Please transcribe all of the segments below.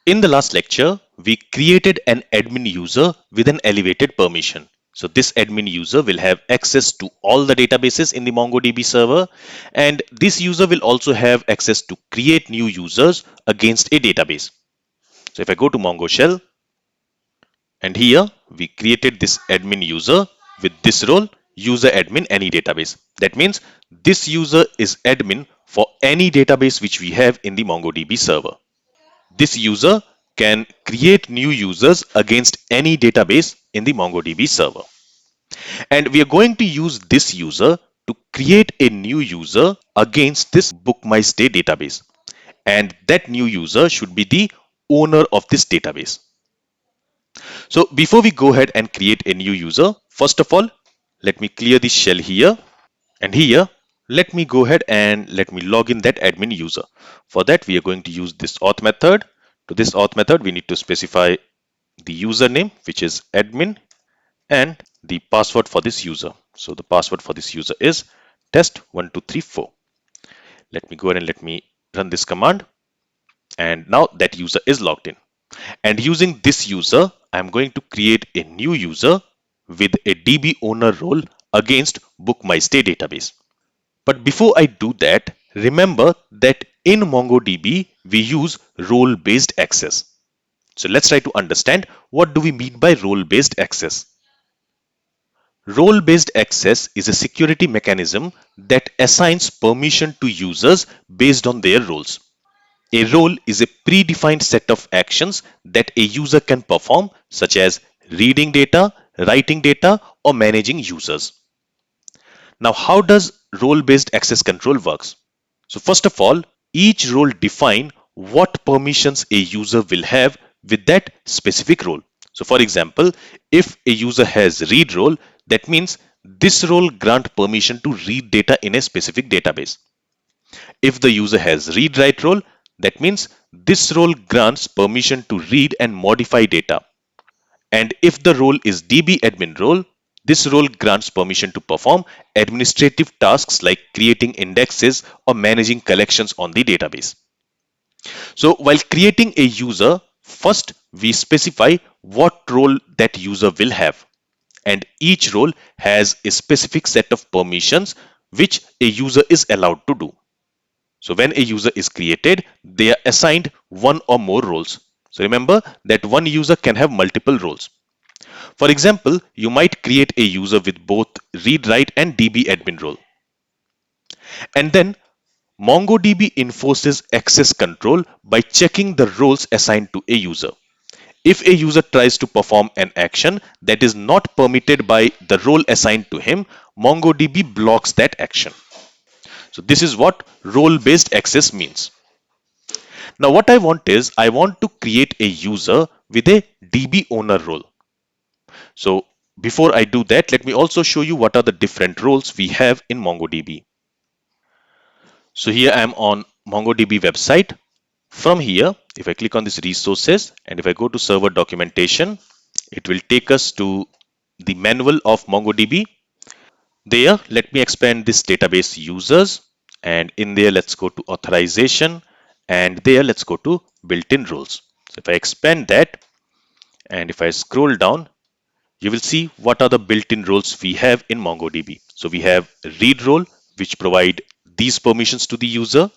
In the last lecture, we created an admin user with an elevated permission. So this admin user will have access to all the databases in the MongoDB server, and this user will also have access to create new users against a database. So if I go to Mongo shell, and here we created this admin user with this role, user admin any database. That means this user is admin for any database which we have in the MongoDB server. This user can create new users against any database in the MongoDB server. And we are going to use this user to create a new user against this bookmystay database. And that new user should be the owner of this database. So before we go ahead and create a new user, first of all, let me clear this shell here. And here, let me go ahead and let me log in that admin user. For that, we are going to use this auth method. To this auth method, we need to specify the username, which is admin, and the password for this user. So the password for this user is test1234. Let me go ahead and let me run this command. And now that user is logged in. And using this user, I'm going to create a new user with a dbOwner role against bookmystay database. But before I do that, remember that in MongoDB, we use role-based access. So let's try to understand what do we mean by role-based access. Role-based access is a security mechanism that assigns permission to users based on their roles. A role is a predefined set of actions that a user can perform, such as reading data, writing data, or managing users. Now, how does role-based access control works? So first of all, each role defines what permissions a user will have with that specific role. So for example, if a user has read role, that means this role grants permission to read data in a specific database. If the user has read write role, that means this role grants permission to read and modify data. And if the role is dbAdmin role, this role grants permission to perform administrative tasks like creating indexes or managing collections on the database. So while creating a user, first we specify what role that user will have. And each role has a specific set of permissions which a user is allowed to do. So when a user is created, they are assigned one or more roles. So remember that one user can have multiple roles. For example, you might create a user with both readWrite and dbAdmin role. And then MongoDB enforces access control by checking the roles assigned to a user. If a user tries to perform an action that is not permitted by the role assigned to him, MongoDB blocks that action. So this is what role-based access means. Now what I want is, I want to create a user with a dbOwner role. So before I do that, let me also show you what are the different roles we have in MongoDB. So here I am on MongoDB website. From here, if I click on this resources and if I go to server documentation, it will take us to the manual of MongoDB. There, let me expand this database users, and in there, let's go to authorization, and there, let's go to built-in roles. So if I expand that and if I scroll down, you will see what are the built-in roles we have in MongoDB. So we have read role, which provide these permissions to the user.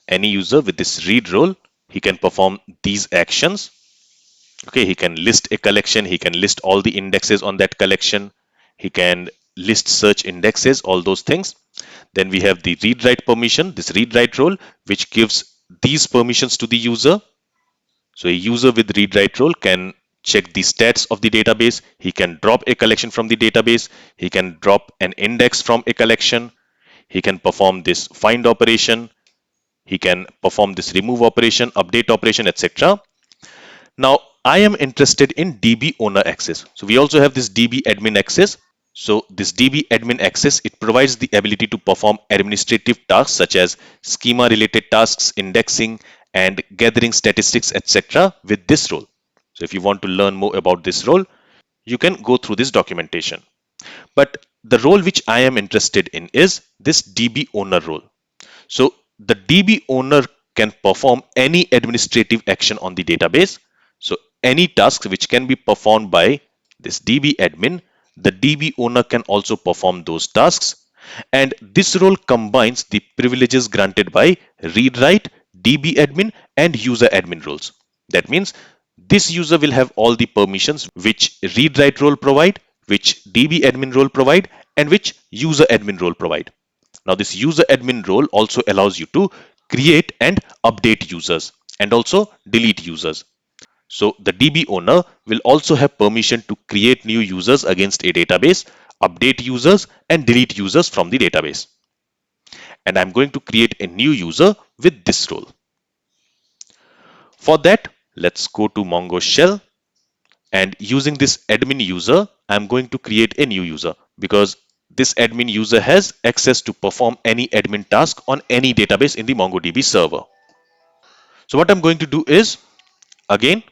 Any user with this read role, he can perform these actions. Okay, he can list a collection, he can list all the indexes on that collection, he can list search indexes, all those things. Then we have the read write permission, this read write role, which gives these permissions to the user. So a user with read write role can check the stats of the database, he can drop a collection from the database, he can drop an index from a collection, he can perform this find operation, he can perform this remove operation, update operation, etc. Now I am interested in dbOwner access. So we also have this dbAdmin access. So this dbAdmin access, it provides the ability to perform administrative tasks such as schema related tasks, indexing, and gathering statistics, etc. with this role. So if you want to learn more about this role, you can go through this documentation. But the role which I am interested in is this dbOwner role. So the dbOwner can perform any administrative action on the database. So any tasks which can be performed by this dbAdmin, the DB owner can also perform those tasks. And this role combines the privileges granted by readWrite, dbAdmin, and user admin roles. That means this user will have all the permissions which readWrite role provide, which dbAdmin role provide, and which user admin role provide. Now, this user admin role also allows you to create and update users and also delete users. So the DB owner will also have permission to create new users against a database, update users, and delete users from the database. And I'm going to create a new user with this role. For that, let's go to Mongo shell, and using this admin user, I'm going to create a new user because this admin user has access to perform any admin task on any database in the MongoDB server. So what I'm going to do is, again,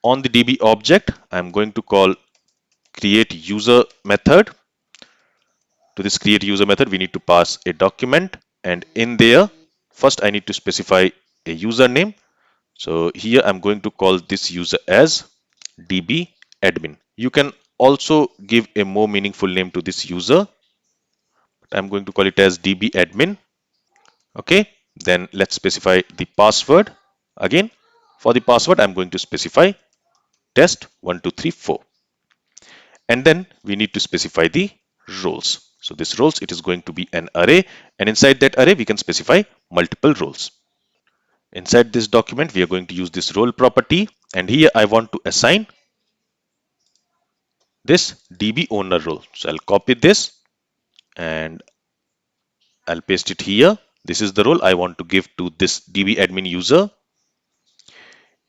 on the DB object, I'm going to call create user method. To this create user method, we need to pass a document, and in there, first I need to specify a username. So here I'm going to call this user as dbAdmin. You can also give a more meaningful name to this user, but I'm going to call it as dbAdmin. Okay, then let's specify the password. Again, for the password, I'm going to specify test1234. And then we need to specify the roles. So this roles, it is going to be an array, and inside that array, we can specify multiple roles. Inside this document, we are going to use this role property, and here I want to assign this DB owner role. So I'll copy this and I'll paste it here. This is the role I want to give to this DB admin user.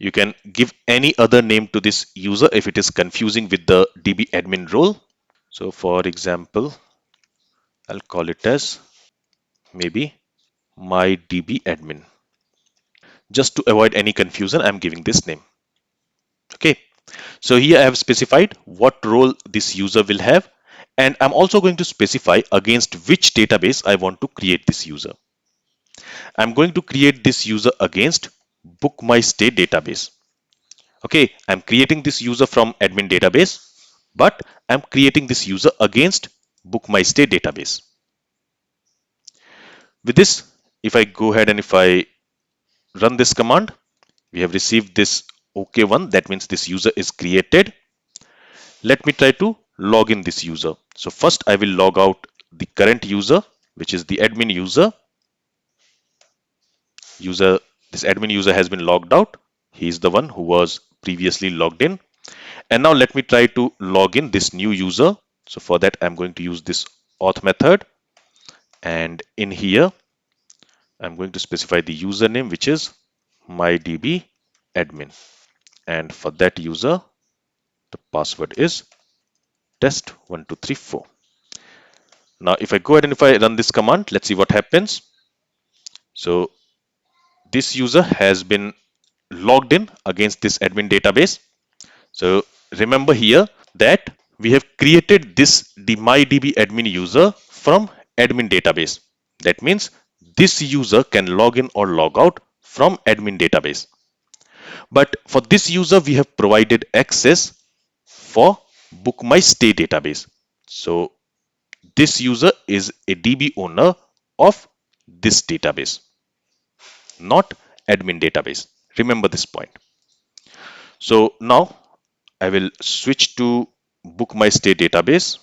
You can give any other name to this user if it is confusing with the DB admin role. So for example, I'll call it as maybe myDBAdmin. Just to avoid any confusion, I'm giving this name. Okay. So here I have specified what role this user will have, and I'm also going to specify against which database I want to create this user. I'm going to create this user against bookmystay database. Okay, I'm creating this user from admin database, but I'm creating this user against bookmystay database. With this, if I go ahead and if I run this command, we have received this OK one. That means this user is created. Let me try to log in this user. So first I will log out the current user, which is the admin user. This admin user has been logged out. He is the one who was previously logged in. And now let me try to log in this new user. So for that, I'm going to use this auth method. And in here, I'm going to specify the username, which is myDBAdmin. And for that user, the password is test1234. Now, if I go ahead and if I run this command, let's see what happens. So this user has been logged in against this admin database. So remember here that we have created this myDBAdmin user from admin database. That means this user can log in or log out from admin database. But for this user, we have provided access for bookmystay database. So this user is a DB owner of this database, not admin database. Remember this point. So now I will switch to bookmystay database,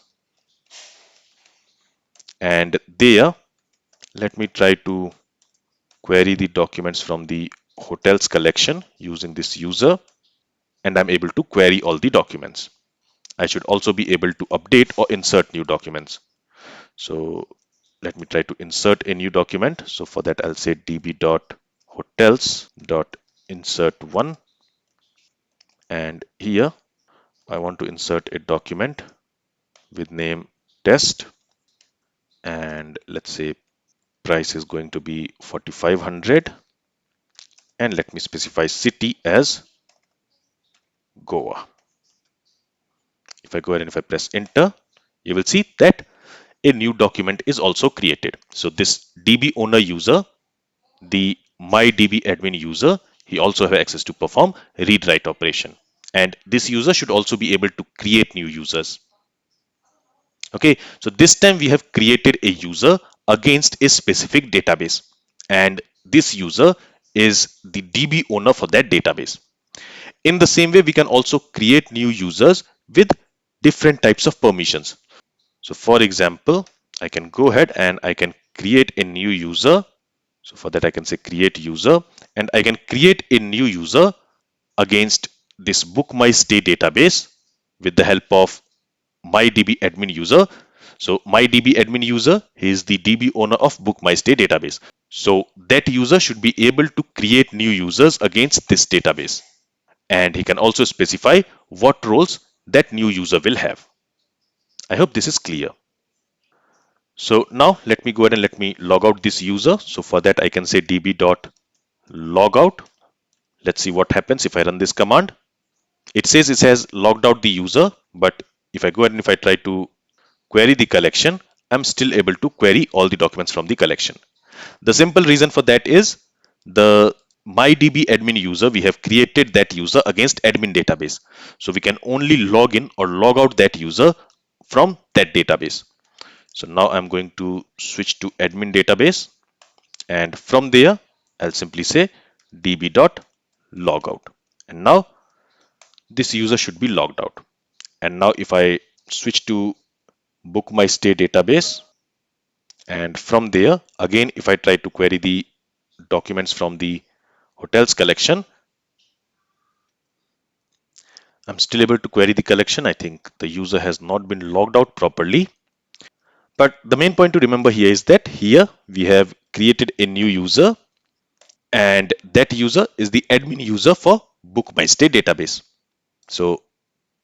and there let me try to query the documents from the hotels collection using this user, and I'm able to query all the documents. I should also be able to update or insert new documents. So let me try to insert a new document. So for that, I'll say db.hotels.insert1, and here I want to insert a document with name test, and let's say price is going to be 4500, and let me specify city as Goa. If I go ahead and if I press enter, you will see that a new document is also created. So this DB owner user, the myDBAdmin user, he also have access to perform read-write operation. And this user should also be able to create new users. Okay, so this time we have created a user against a specific database, and this user is the DB owner for that database. In the same way, we can also create new users with different types of permissions. So for example, I can go ahead and I can create a new user. So for that, I can say create user, and I can create a new user against this book my stay database with the help of myDBAdmin user. So myDBAdmin user is the DB owner of book my stay database. So that user should be able to create new users against this database. And he can also specify what roles that new user will have. I hope this is clear. So now let me go ahead and let me log out this user. So for that I can say db.logout. Let's see what happens if I run this command. It says it has logged out the user, but if I go ahead and if I try to query the collection, I'm still able to query all the documents from the collection. The simple reason for that is the myDBAdmin user, we have created that user against admin database. So we can only log in or log out that user from that database. So now I'm going to switch to admin database, and from there I'll simply say db.logout. And now this user should be logged out. And now if I switch to book my stay database, and from there again if I try to query the documents from the hotels collection, I'm still able to query the collection. I think the user has not been logged out properly. But the main point to remember here is that here we have created a new user, and that user is the admin user for book my stay database. So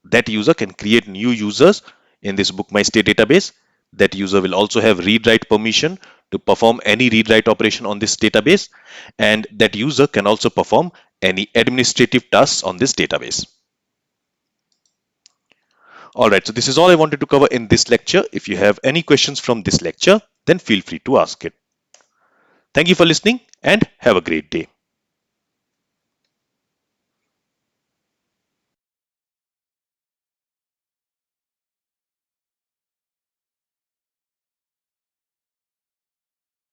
that user can create new users in this book my stay database. That user will also have read write permission to perform any read write operation on this database, and that user can also perform any administrative tasks on this database. Alright, so this is all I wanted to cover in this lecture. If you have any questions from this lecture, then feel free to ask it. Thank you for listening and have a great day.